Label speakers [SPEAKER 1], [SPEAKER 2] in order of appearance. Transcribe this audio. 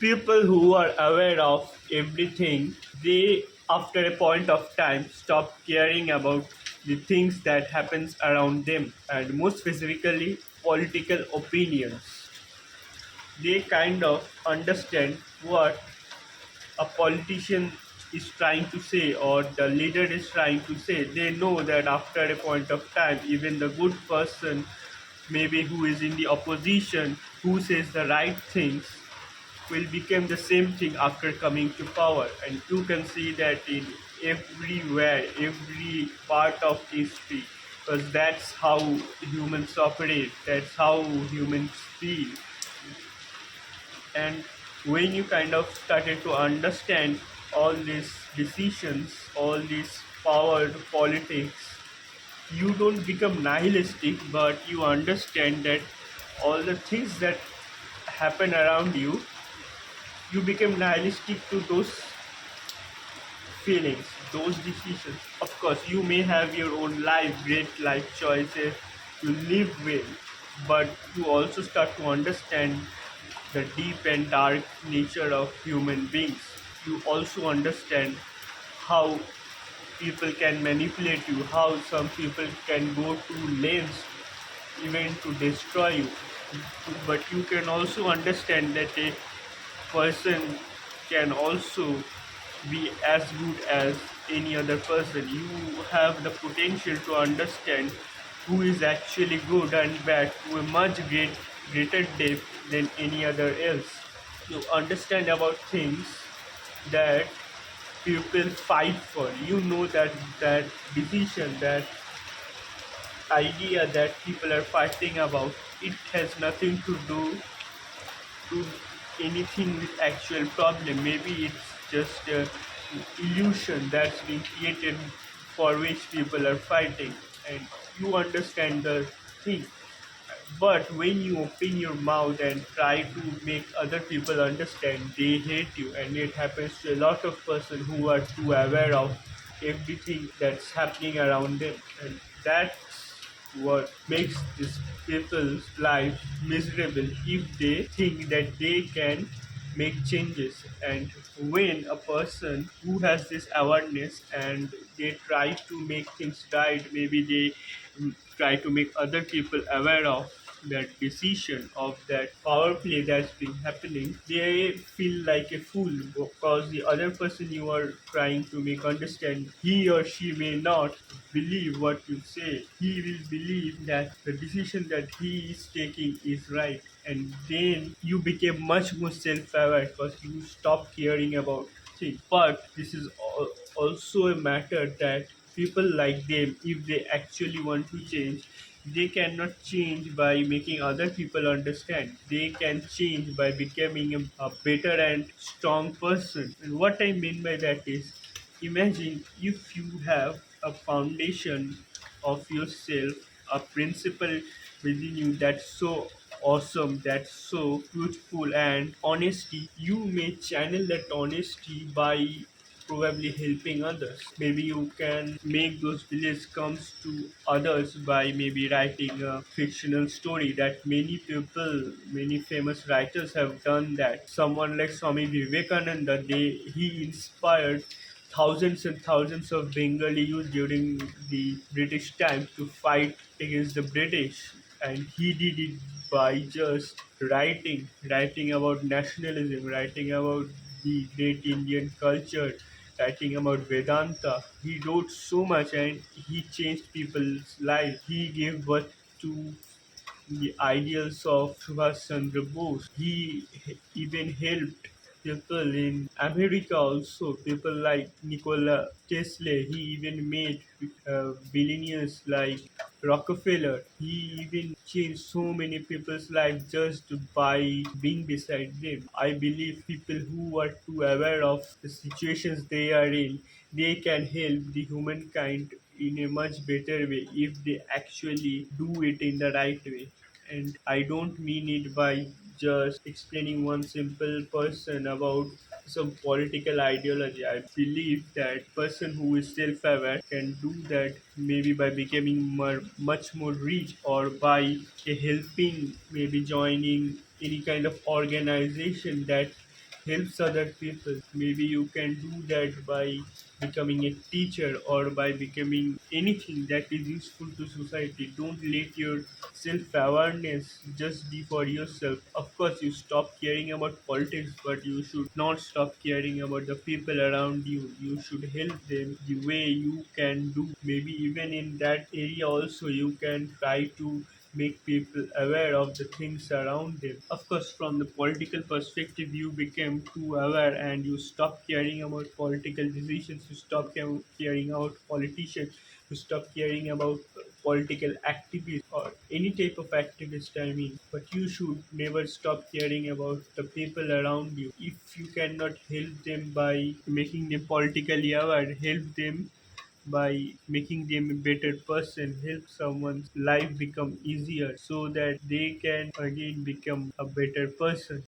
[SPEAKER 1] People who are aware of everything, they after a point of time stop caring about the things that happens around them, and most specifically political opinions. They kind of understand what a politician is trying to say or the leader is trying to say. They know that after a point of time, even the good person, maybe who is in the opposition, who says the right things, will become the same thing after coming to power. And you can see that in everywhere, every part of history, because that's how humans operate, that's how humans feel. And when you kind of started to understand all these decisions, all these power politics, you don't become nihilistic, but you understand that all the things that happen around you, you become nihilistic to those feelings, those decisions. Of course, you may have your own life, great life choices, you live well, but you also start to understand the deep and dark nature of human beings. You also understand how people can manipulate you, how some people can go to lengths even to destroy you. But you can also understand that a person can also be as good as any other person. You have the potential to understand who is actually good and bad to a much greater depth than any other else. You understand about things that people fight for. You know that that decision, that idea that people are fighting about, it has nothing to do to anything with actual problem. Maybe it's just a illusion that's being created for which people are fighting, and you understand the thing. But when you open your mouth and try to make other people understand, they hate you, and it happens to a lot of person who are too aware of everything that's happening around them, and that's what makes these people's life miserable if they think that they can make changes. And when a person who has this awareness and they try to make things right, maybe they try to make other people aware of that decision, of that power play that's been happening, they feel like a fool, because the other person you are trying to make understand, he or she may not believe what you say. He will believe that the decision that he is taking is right, and then you became much more self-aware because you stop caring about things. But this is also a matter that people like them, if they actually want to change, they cannot change by making other people understand. They can change by becoming a better and strong person. And what I mean by that is, imagine if you have a foundation of yourself, a principle within you that's so awesome, that's so truthful and honesty. You may channel that honesty by probably helping others. Maybe you can make those beliefs comes to others by maybe writing a fictional story, that many people, many famous writers have done that. Someone like Swami Vivekananda, he inspired thousands and thousands of Bengali youth during the British time to fight against the British, and he did it by just writing about nationalism, writing about the great Indian culture, writing about Vedanta. He wrote so much and he changed people's lives. He gave birth to the ideals of Subhash Chandra Bose. He even helped people in America also, people like Nikola Tesla. He even made billionaires like Rockefeller. He even changed so many people's lives just by being beside them. I believe people who are too aware of the situations they are in, they can help the humankind in a much better way if they actually do it in the right way. And I don't mean it by just explaining one simple person about some political ideology. I believe that person who is self-aware can do that maybe by becoming much more rich, or by helping, maybe joining any kind of organization that helps other people. Maybe you can do that by becoming a teacher or by becoming anything that is useful to society. Don't let your self awareness just be for yourself. Of course, you stop caring about politics, but you should not stop caring about the people around you. You should help them the way you can do. Maybe even in that area, also, you can try to make people aware of the things around them. Of course, from the political perspective, you became too aware and you stop caring about political decisions, you stop caring about politicians, you stop caring about political activists or any type of activist, I mean. But you should never stop caring about the people around you. If you cannot help them by making them politically aware, help them by making them a better person, help someone's life become easier so that they can again become a better person.